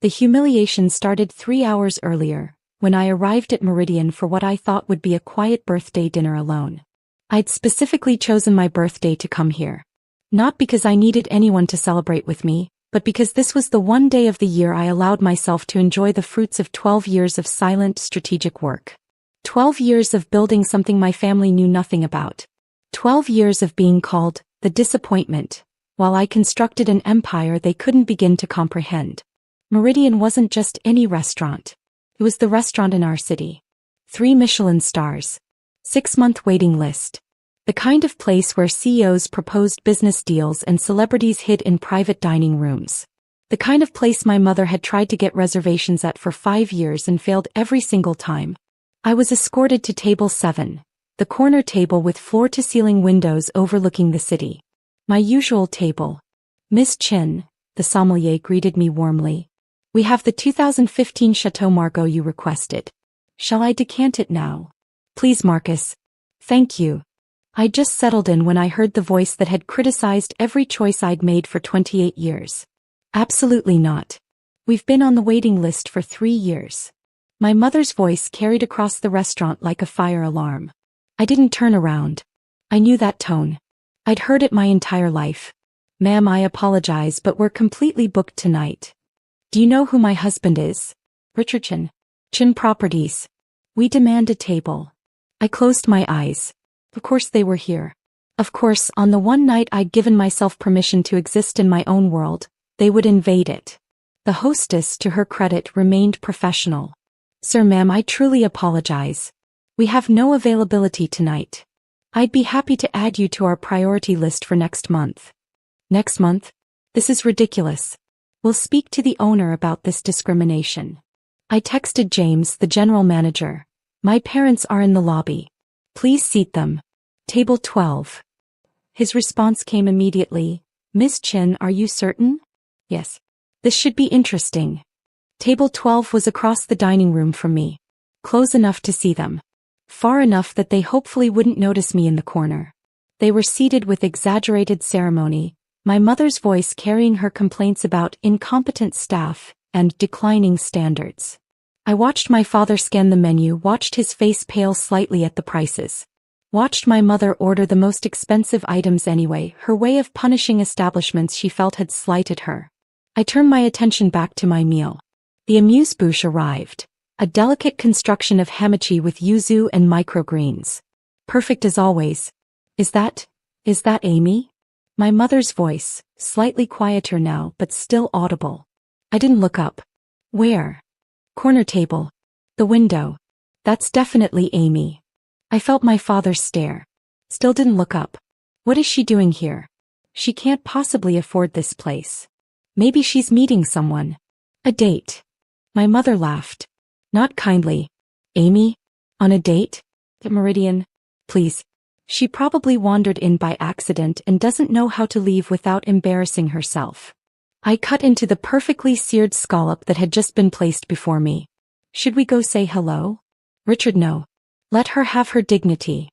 The humiliation started 3 hours earlier, when I arrived at Meridian for what I thought would be a quiet birthday dinner alone. I'd specifically chosen my birthday to come here. Not because I needed anyone to celebrate with me, but because this was the one day of the year I allowed myself to enjoy the fruits of 12 years of silent, strategic work. 12 years of building something my family knew nothing about. 12 years of being called the disappointment, while I constructed an empire they couldn't begin to comprehend. Meridian wasn't just any restaurant. It was the restaurant in our city. 3 Michelin stars. 6-month waiting list. The kind of place where CEOs proposed business deals and celebrities hid in private dining rooms. The kind of place my mother had tried to get reservations at for 5 years and failed every single time. I was escorted to table 7, the corner table with floor-to-ceiling windows overlooking the city. My usual table. Miss Chen, the sommelier, greeted me warmly. We have the 2015 Château Margaux you requested. Shall I decant it now? Please, Marcus. Thank you. I just settled in when I heard the voice that had criticized every choice I'd made for 28 years. Absolutely not. We've been on the waiting list for 3 years. My mother's voice carried across the restaurant like a fire alarm. I didn't turn around. I knew that tone. I'd heard it my entire life. Ma'am, I apologize, but we're completely booked tonight. Do you know who my husband is? Richard Chen. Chen Properties. We demand a table. I closed my eyes. Of course they were here. Of course, on the one night I'd given myself permission to exist in my own world, they would invade it. The hostess, to her credit, remained professional. Sir, ma'am, I truly apologize. We have no availability tonight. I'd be happy to add you to our priority list for next month. Next month? This is ridiculous. We'll speak to the owner about this discrimination. I texted James, the general manager. My parents are in the lobby. Please seat them. Table 12. His response came immediately. Miss Chen, are you certain? Yes. This should be interesting. Table 12 was across the dining room from me. Close enough to see them. Far enough that they hopefully wouldn't notice me in the corner. They were seated with exaggerated ceremony, my mother's voice carrying her complaints about incompetent staff and declining standards. I watched my father scan the menu, watched his face pale slightly at the prices. Watched my mother order the most expensive items anyway, her way of punishing establishments she felt had slighted her. I turned my attention back to my meal. The amuse-bouche arrived. A delicate construction of hamachi with yuzu and microgreens. Perfect as always. Is that Amy? My mother's voice, slightly quieter now but still audible. I didn't look up. Where? Corner table. The window. That's definitely Amy. I felt my father stare. Still didn't look up. What is she doing here? She can't possibly afford this place. Maybe she's meeting someone. A date. My mother laughed. Not kindly. Amy? On a date? At Meridian? Please. She probably wandered in by accident and doesn't know how to leave without embarrassing herself. I cut into the perfectly seared scallop that had just been placed before me. Should we go say hello? Richard, no. Let her have her dignity.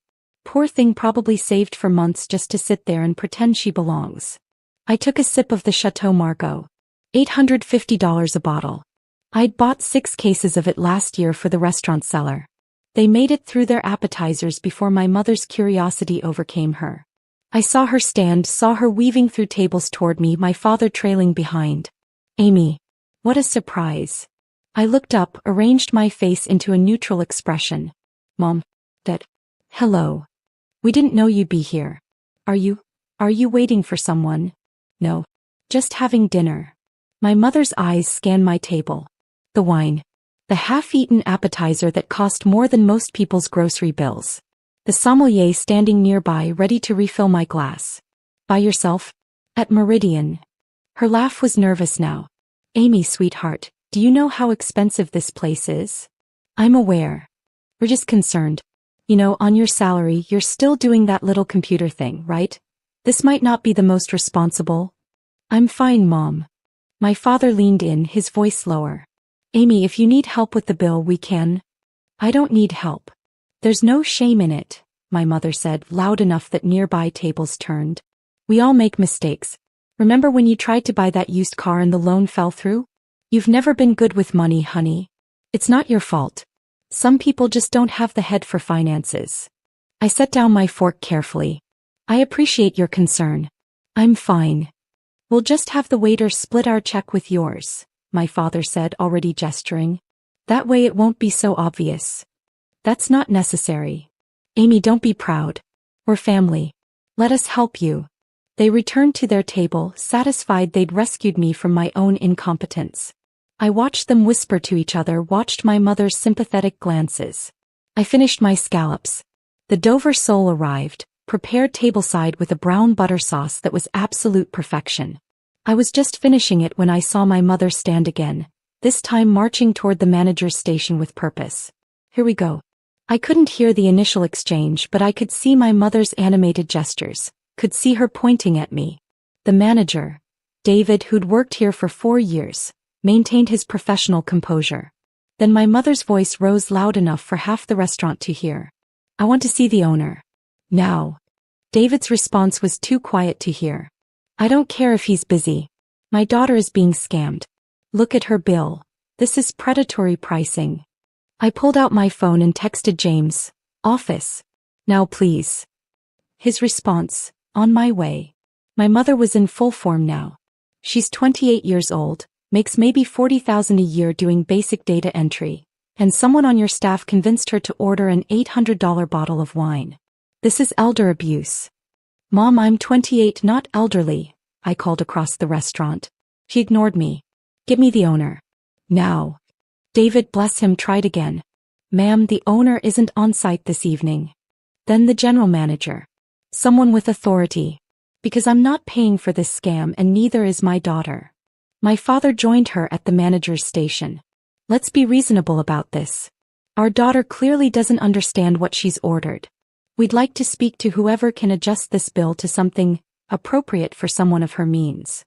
Poor thing, probably saved for months just to sit there and pretend she belongs. I took a sip of the Château Margaux. $850 a bottle. I'd bought 6 cases of it last year for the restaurant cellar. They made it through their appetizers before my mother's curiosity overcame her. I saw her stand, saw her weaving through tables toward me, my father trailing behind. Amy. What a surprise. I looked up, arranged my face into a neutral expression. Mom. Dad. Hello. We didn't know you'd be here. Are you waiting for someone? No. Just having dinner. My mother's eyes scanned my table. The wine. The half-eaten appetizer that cost more than most people's grocery bills. The sommelier standing nearby ready to refill my glass. By yourself? At Meridian. Her laugh was nervous now. Amy, sweetheart, do you know how expensive this place is? I'm aware. We're just concerned. You know, on your salary, you're still doing that little computer thing, right? This might not be the most responsible. I'm fine, Mom. My father leaned in, his voice lower. Amy, if you need help with the bill, we can. I don't need help. There's no shame in it, my mother said, loud enough that nearby tables turned. We all make mistakes. Remember when you tried to buy that used car and the loan fell through? You've never been good with money, honey. It's not your fault. Some people just don't have the head for finances. I set down my fork carefully. I appreciate your concern. I'm fine. We'll just have the waiter split our check with yours, my father said, already gesturing. That way it won't be so obvious. That's not necessary. Amy, don't be proud. We're family. Let us help you. They returned to their table, satisfied they'd rescued me from my own incompetence. I watched them whisper to each other, watched my mother's sympathetic glances. I finished my scallops. The Dover sole arrived, prepared tableside with a brown butter sauce that was absolute perfection. I was just finishing it when I saw my mother stand again, this time marching toward the manager's station with purpose. Here we go. I couldn't hear the initial exchange, but I could see my mother's animated gestures, could see her pointing at me. The manager, David, who'd worked here for 4 years, maintained his professional composure. Then my mother's voice rose loud enough for half the restaurant to hear. I want to see the owner. Now. David's response was too quiet to hear. I don't care if he's busy. My daughter is being scammed. Look at her bill. This is predatory pricing. I pulled out my phone and texted James, office. Now please. His response, on my way. My mother was in full form now. She's 28 years old, makes maybe $40,000 a year doing basic data entry, and someone on your staff convinced her to order an $800 bottle of wine. This is elder abuse. Mom, I'm 28, not elderly, I called across the restaurant. She ignored me. Get me the owner. Now. David, bless him, tried again. Ma'am, the owner isn't on site this evening. Then the general manager. Someone with authority. Because I'm not paying for this scam and neither is my daughter. My father joined her at the manager's station. Let's be reasonable about this. Our daughter clearly doesn't understand what she's ordered. We'd like to speak to whoever can adjust this bill to something appropriate for someone of her means.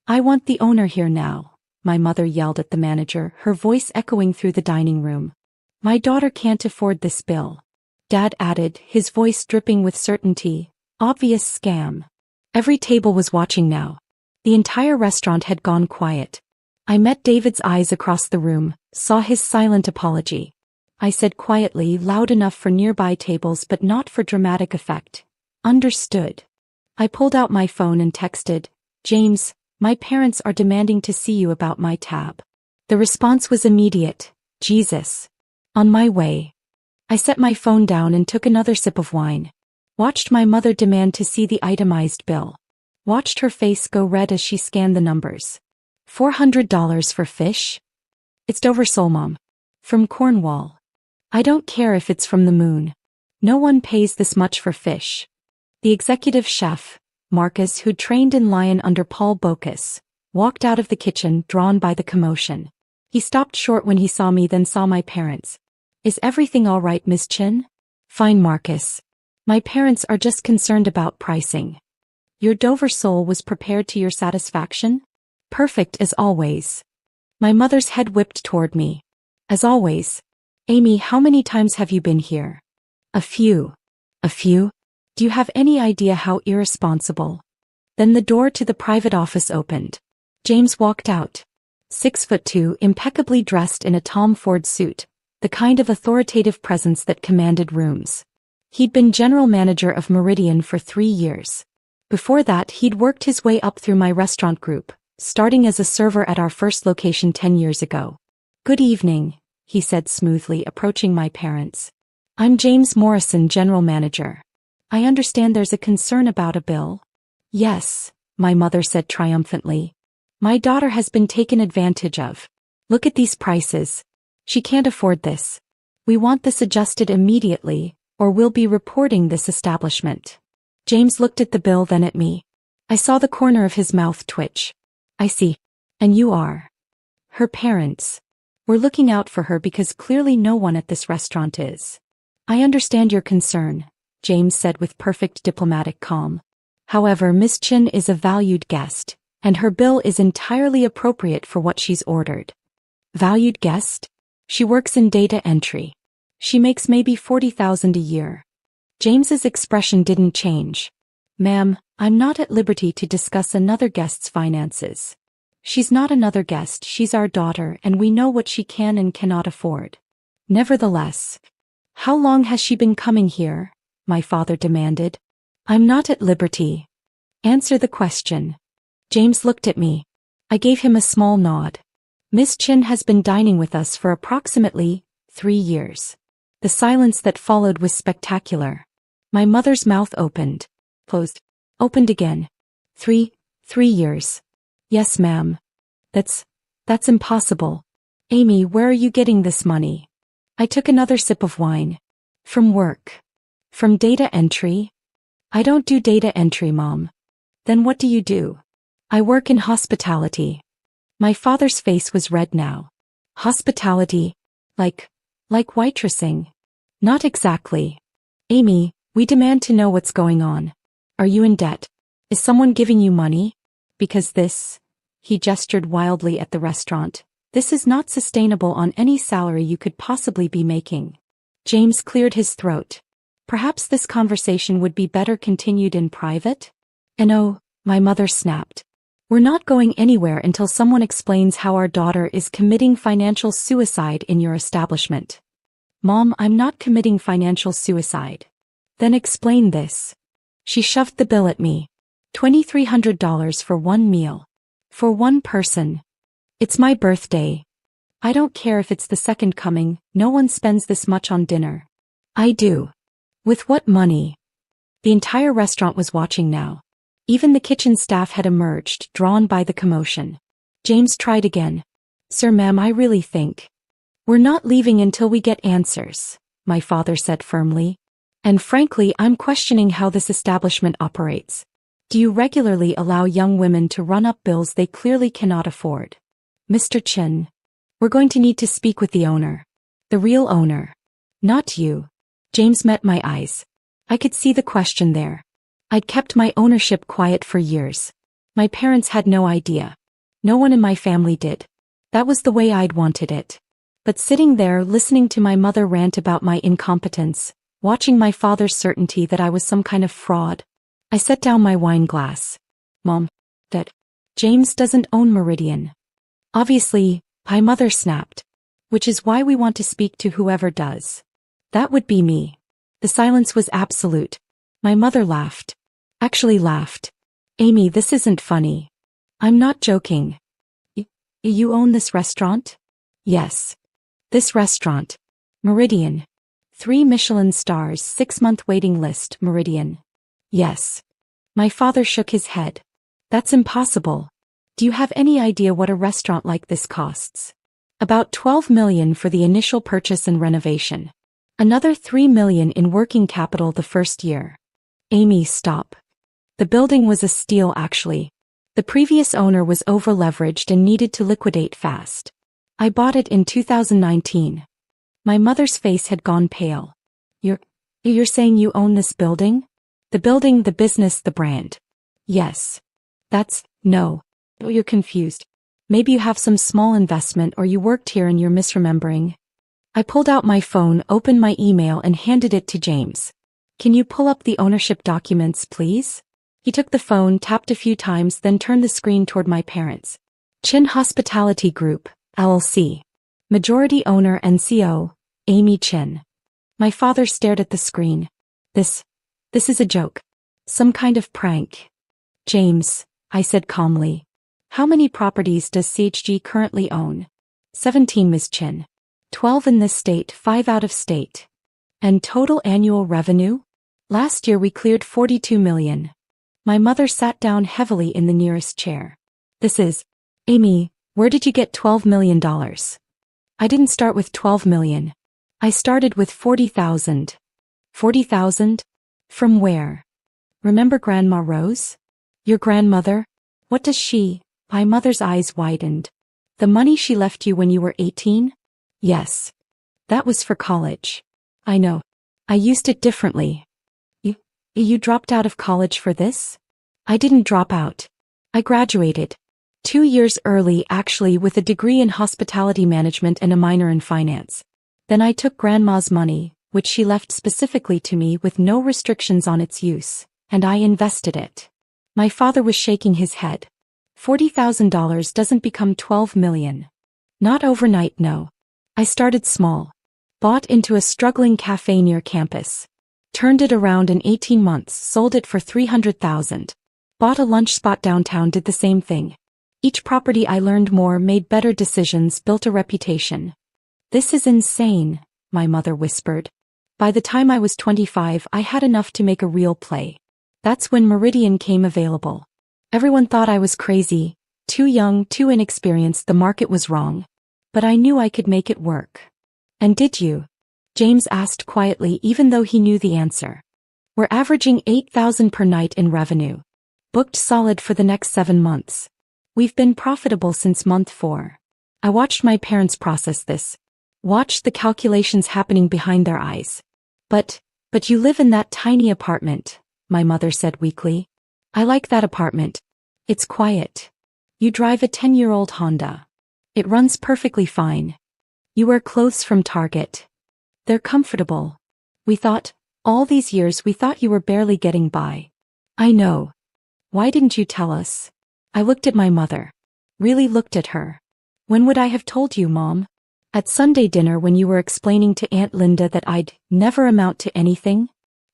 I want the owner here now, my mother yelled at the manager, her voice echoing through the dining room. My daughter can't afford this bill. Dad added, his voice dripping with certainty. Obvious scam. Every table was watching now. The entire restaurant had gone quiet. I met David's eyes across the room, saw his silent apology. I said quietly, loud enough for nearby tables but not for dramatic effect. Understood. I pulled out my phone and texted, James, my parents are demanding to see you about my tab. The response was immediate. Jesus. On my way. I set my phone down and took another sip of wine. Watched my mother demand to see the itemized bill. Watched her face go red as she scanned the numbers. $400 for fish? It's Dover sole, Mom. From Cornwall. I don't care if it's from the moon. No one pays this much for fish. The executive chef, Marcus, who trained in Lion under Paul Bocuse, walked out of the kitchen, drawn by the commotion. He stopped short when he saw me, then saw my parents. Is everything all right, Miss Chen? Fine, Marcus. My parents are just concerned about pricing. Your Dover sole was prepared to your satisfaction? Perfect as always. My mother's head whipped toward me. As always. Amy, how many times have you been here? A few. A few? Do you have any idea how irresponsible? Then the door to the private office opened. James walked out. 6'2", impeccably dressed in a Tom Ford suit, the kind of authoritative presence that commanded rooms. He'd been general manager of Meridian for 3 years. Before that, he'd worked his way up through my restaurant group, starting as a server at our first location 10 years ago. Good evening, he said smoothly, approaching my parents. I'm James Morrison, general manager. I understand there's a concern about a bill. Yes, my mother said triumphantly. My daughter has been taken advantage of. Look at these prices. She can't afford this. We want this adjusted immediately, or we'll be reporting this establishment. James looked at the bill, then at me. I saw the corner of his mouth twitch. I see. And you are her parents. We're looking out for her because clearly no one at this restaurant is. I understand your concern, James said with perfect diplomatic calm. However, Miss Chen is a valued guest, and her bill is entirely appropriate for what she's ordered. Valued guest? She works in data entry. She makes maybe $40,000 a year. James's expression didn't change. Ma'am, I'm not at liberty to discuss another guest's finances. She's not another guest, she's our daughter, and we know what she can and cannot afford. Nevertheless, how long has she been coming here? My father demanded. I'm not at liberty. Answer the question. James looked at me. I gave him a small nod. Miss Chen has been dining with us for approximately 3 years. The silence that followed was spectacular. My mother's mouth opened, closed, opened again. 3 years. Yes, ma'am. That's impossible. Amy, where are you getting this money? I took another sip of wine. From work. From data entry? I don't do data entry, Mom. Then what do you do? I work in hospitality. My father's face was red now. Hospitality? Like waitressing? Not exactly. Amy, we demand to know what's going on. Are you in debt? Is someone giving you money? Because this, he gestured wildly at the restaurant, this is not sustainable on any salary you could possibly be making. James cleared his throat. Perhaps this conversation would be better continued in private? And oh, my mother snapped. We're not going anywhere until someone explains how our daughter is committing financial suicide in your establishment. Mom, I'm not committing financial suicide. Then explain this. She shoved the bill at me. $2,300 for one meal. For one person. It's my birthday. I don't care if it's the second coming, no one spends this much on dinner. I do. With what money? The entire restaurant was watching now. Even the kitchen staff had emerged, drawn by the commotion. James tried again. Sir, ma'am, I really think. We're not leaving until we get answers, my father said firmly. And frankly, I'm questioning how this establishment operates. Do you regularly allow young women to run up bills they clearly cannot afford? Mr. Chen, we're going to need to speak with the owner. The real owner. Not you. James met my eyes. I could see the question there. I'd kept my ownership quiet for years. My parents had no idea. No one in my family did. That was the way I'd wanted it. But sitting there listening to my mother rant about my incompetence, watching my father's certainty that I was some kind of fraud, I set down my wine glass. Mom, Dad, James doesn't own Meridian. Obviously, my mother snapped. Which is why we want to speak to whoever does. That would be me. The silence was absolute. My mother laughed. Actually laughed. Amy, this isn't funny. I'm not joking. You own this restaurant? Yes. This restaurant. Meridian. 3 Michelin stars, 6-month waiting list, Meridian. Yes. My father shook his head. That's impossible. Do you have any idea what a restaurant like this costs? About $12 million for the initial purchase and renovation. Another $3 million in working capital the first year. Amy, stop. The building was a steal actually. The previous owner was over-leveraged and needed to liquidate fast. I bought it in 2019. My mother's face had gone pale. You're saying you own this building? The building, the business, the brand. Yes. No. You're confused. Maybe you have some small investment or you worked here and you're misremembering. I pulled out my phone, opened my email and handed it to James. Can you pull up the ownership documents, please? He took the phone, tapped a few times, then turned the screen toward my parents. Chen Hospitality Group, LLC. Majority owner and CEO, Amy Chen. My father stared at the screen. This is a joke. Some kind of prank. James, I said calmly. How many properties does CHG currently own? 17, Ms. Chen. 12 in this state, 5 out of state. And total annual revenue? Last year we cleared $42 million. My mother sat down heavily in the nearest chair. Amy, where did you get $12 million? I didn't start with 12 million. I started with 40,000. 40,000? From where? Remember Grandma Rose? Your grandmother? What does she? My mother's eyes widened. The money she left you when you were 18? Yes. That was for college. I know. I used it differently. You dropped out of college for this? I didn't drop out. I graduated. 2 years early actually with a degree in hospitality management and a minor in finance. Then I took Grandma's money, which she left specifically to me with no restrictions on its use, and I invested it. My father was shaking his head. $40,000 doesn't become 12 million. Not overnight, no. I started small. Bought into a struggling cafe near campus. Turned it around in 18 months, sold it for $300,000. Bought a lunch spot downtown, did the same thing. Each property I learned more, made better decisions, built a reputation. This is insane, my mother whispered. By the time I was 25, I had enough to make a real play. That's when Meridian came available. Everyone thought I was crazy, too young, too inexperienced, the market was wrong. But I knew I could make it work. And did you? James asked quietly, even though he knew the answer. We're averaging $8,000 per night in revenue. Booked solid for the next 7 months. We've been profitable since month 4. I watched my parents process this. Watched the calculations happening behind their eyes. But you live in that tiny apartment, my mother said weakly. I like that apartment. It's quiet. You drive a 10-year-old Honda. It runs perfectly fine. You wear clothes from Target. They're comfortable. All these years we thought you were barely getting by. I know. Why didn't you tell us? I looked at my mother. Really looked at her. When would I have told you, Mom? At Sunday dinner when you were explaining to Aunt Linda that I'd never amount to anything?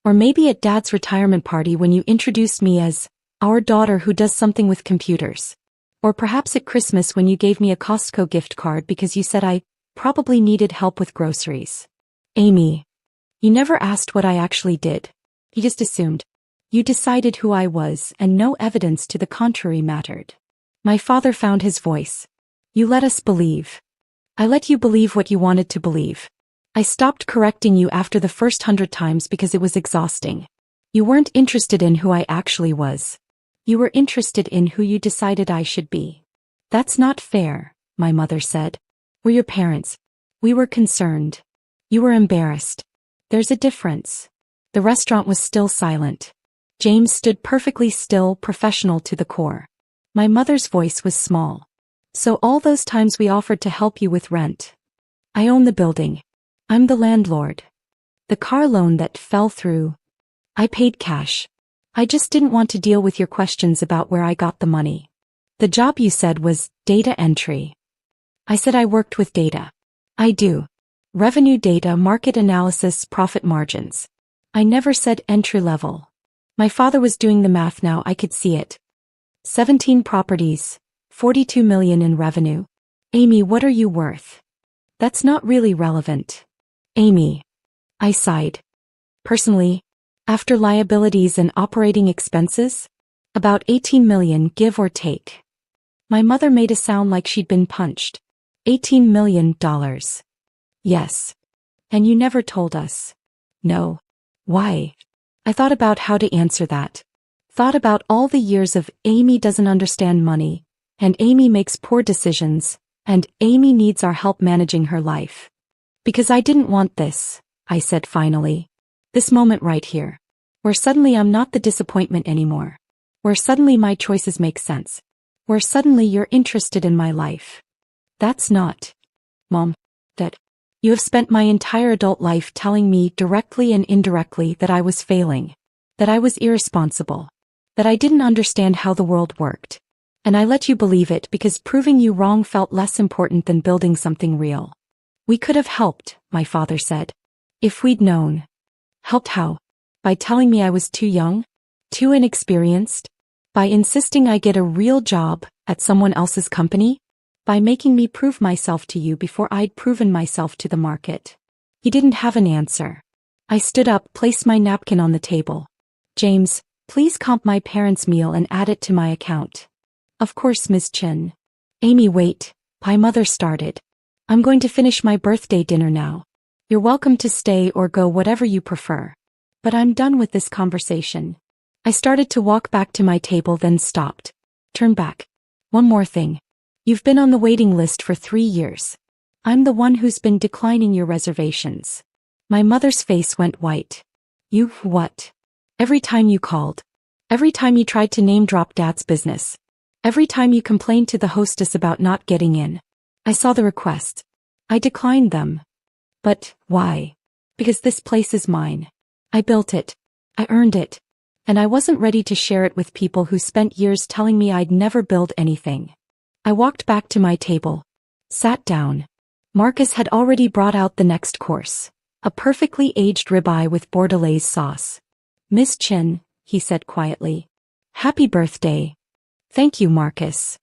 Or maybe at Dad's retirement party when you introduced me as our daughter who does something with computers. Or perhaps at Christmas when you gave me a Costco gift card because you said I probably needed help with groceries. Amy. You never asked what I actually did. You just assumed. You decided who I was, and no evidence to the contrary mattered. My father found his voice. You let us believe. I let you believe what you wanted to believe. I stopped correcting you after the first 100 times because it was exhausting. You weren't interested in who I actually was. You were interested in who you decided I should be. That's not fair, my mother said. We're your parents. We were concerned. You were embarrassed. There's a difference. The restaurant was still silent. James stood perfectly still, professional to the core. My mother's voice was small. So all those times we offered to help you with rent. I own the building. I'm the landlord. The car loan that fell through. I paid cash. I just didn't want to deal with your questions about where I got the money. The job you said was data entry. I said I worked with data. I do. Revenue data, market analysis, profit margins. I never said entry level. My father was doing the math now, I could see it. 17 properties, 42 million in revenue. Amy, what are you worth? That's not really relevant. Amy. I sighed. Personally, after liabilities and operating expenses, about 18 million, give or take. My mother made a sound like she'd been punched. $18 million. Yes. And you never told us. No. Why? I thought about how to answer that. Thought about all the years of Amy doesn't understand money, and Amy makes poor decisions, and Amy needs our help managing her life. Because I didn't want this, I said finally. This moment right here. Where suddenly I'm not the disappointment anymore. Where suddenly my choices make sense. Where suddenly you're interested in my life. That's not, Mom, that. You have spent my entire adult life telling me directly and indirectly that I was failing. That I was irresponsible. That I didn't understand how the world worked. And I let you believe it because proving you wrong felt less important than building something real. We could have helped, my father said. If we'd known. Helped how? By telling me I was too young? Too inexperienced? By insisting I get a real job at someone else's company? By making me prove myself to you before I'd proven myself to the market? He didn't have an answer. I stood up, placed my napkin on the table. James, please comp my parents' meal and add it to my account. Of course, Ms. Chen. Amy, wait. My mother started. I'm going to finish my birthday dinner now. You're welcome to stay or go, whatever you prefer. But I'm done with this conversation. I started to walk back to my table, then stopped. Turn back. One more thing. You've been on the waiting list for 3 years. I'm the one who's been declining your reservations. My mother's face went white. You what? Every time you called. Every time you tried to name drop Dad's business. Every time you complained to the hostess about not getting in. I saw the requests. I declined them. But why? Because this place is mine. I built it. I earned it. And I wasn't ready to share it with people who spent years telling me I'd never build anything. I walked back to my table. Sat down. Marcus had already brought out the next course. A perfectly aged ribeye with bordelaise sauce. "Miss Chen," he said quietly. "Happy birthday." "Thank you, Marcus."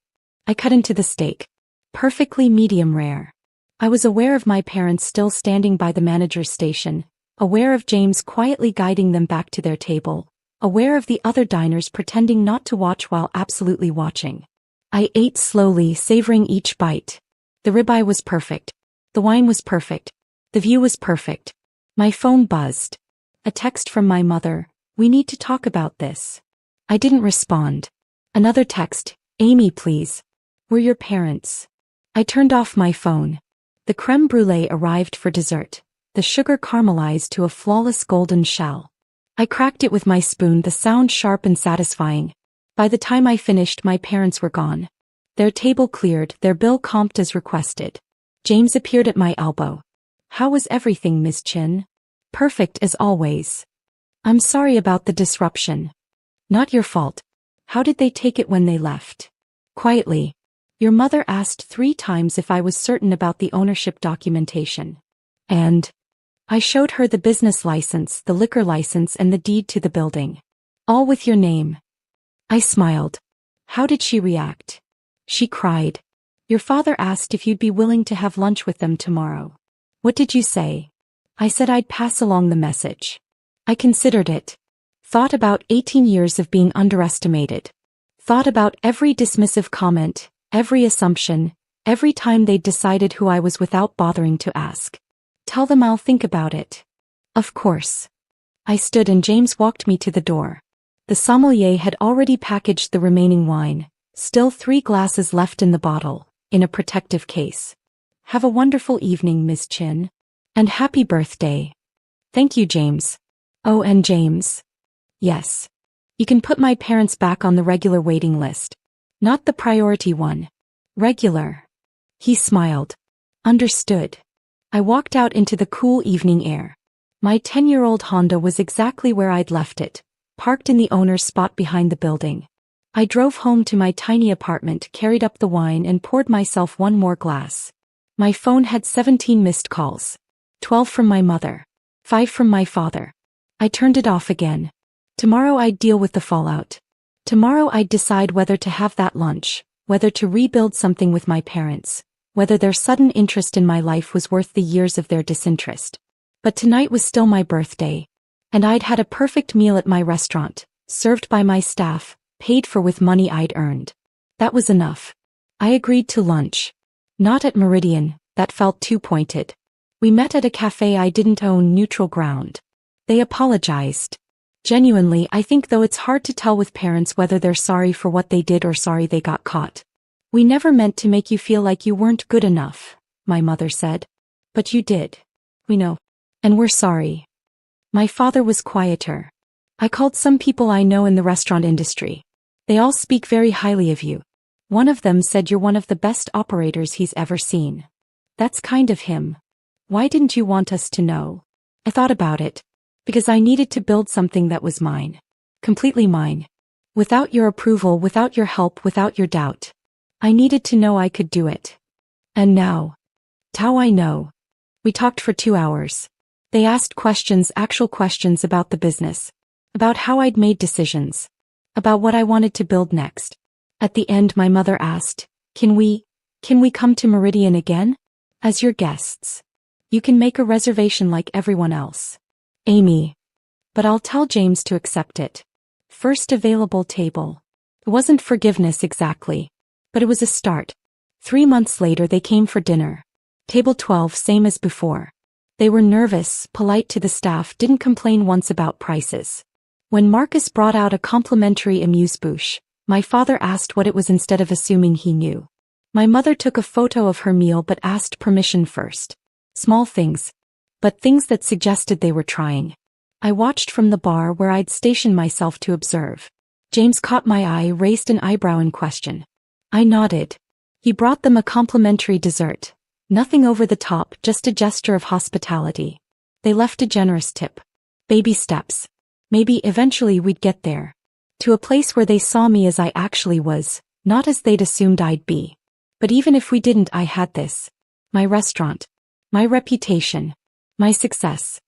I cut into the steak. Perfectly medium rare. I was aware of my parents still standing by the manager's station, aware of James quietly guiding them back to their table, aware of the other diners pretending not to watch while absolutely watching. I ate slowly, savoring each bite. The ribeye was perfect. The wine was perfect. The view was perfect. My phone buzzed. A text from my mother, "We need to talk about this." I didn't respond. Another text, "Amy, please. We're your parents." I turned off my phone. The crème brûlée arrived for dessert, the sugar caramelized to a flawless golden shell. I cracked it with my spoon, the sound sharp and satisfying. By the time I finished, my parents were gone. Their table cleared, their bill comped as requested. James appeared at my elbow. "How was everything, Miss Chen?" "Perfect as always." "I'm sorry about the disruption." "Not your fault." "How did they take it when they left?" "Quietly." "Your mother asked 3 times if I was certain about the ownership documentation." "And?" "I showed her the business license, the liquor license, and the deed to the building. All with your name." I smiled. "How did she react?" "She cried." "Your father asked if you'd be willing to have lunch with them tomorrow." "What did you say?" "I said I'd pass along the message." I considered it. Thought about 18 years of being underestimated. Thought about every dismissive comment, every assumption, every time they'd decided who I was without bothering to ask. "Tell them I'll think about it." "Of course." I stood and James walked me to the door. The sommelier had already packaged the remaining wine, still 3 glasses left in the bottle, in a protective case. "Have a wonderful evening, Miss Chen. And happy birthday." "Thank you, James." "Oh, and James." "Yes. You can put my parents back on the regular waiting list. Not the priority one. Regular." He smiled. "Understood." I walked out into the cool evening air. My 10-year-old Honda was exactly where I'd left it, parked in the owner's spot behind the building. I drove home to my tiny apartment, carried up the wine, and poured myself one more glass. My phone had 17 missed calls. 12 from my mother. 5 from my father. I turned it off again. Tomorrow I'd deal with the fallout. Tomorrow I'd decide whether to have that lunch, whether to rebuild something with my parents, whether their sudden interest in my life was worth the years of their disinterest. But tonight was still my birthday. And I'd had a perfect meal at my restaurant, served by my staff, paid for with money I'd earned. That was enough. I agreed to lunch. Not at Meridian, that felt too pointed. We met at a cafe I didn't own, neutral ground. They apologized. Genuinely, I think, though it's hard to tell with parents whether they're sorry for what they did or sorry they got caught. "We never meant to make you feel like you weren't good enough," my mother said. "But you did. We know. And we're sorry." My father was quieter. "I called some people I know in the restaurant industry. They all speak very highly of you. One of them said you're one of the best operators he's ever seen." "That's kind of him. Why didn't you want us to know?" I thought about it. Because I needed to build something that was mine. Completely mine. Without your approval, without your help, without your doubt. I needed to know I could do it. And now. How I know. We talked for 2 hours. They asked questions, actual questions about the business. About how I'd made decisions. About what I wanted to build next. At the end, my mother asked, Can we come to Meridian again? As your guests. You can make a reservation like everyone else. Amy. But I'll tell James to accept it. First available table. It wasn't forgiveness exactly. But it was a start. 3 months later they came for dinner. Table 12, same as before. They were nervous, polite to the staff, didn't complain once about prices. When Marcus brought out a complimentary amuse-bouche, my father asked what it was instead of assuming he knew. My mother took a photo of her meal but asked permission first. Small things. But things that suggested they were trying. I watched from the bar where I'd stationed myself to observe. James caught my eye, raised an eyebrow in question. I nodded. He brought them a complimentary dessert. Nothing over the top, just a gesture of hospitality. They left a generous tip. Baby steps. Maybe eventually we'd get there. To a place where they saw me as I actually was, not as they'd assumed I'd be. But even if we didn't, I had this. My restaurant. My reputation. My success.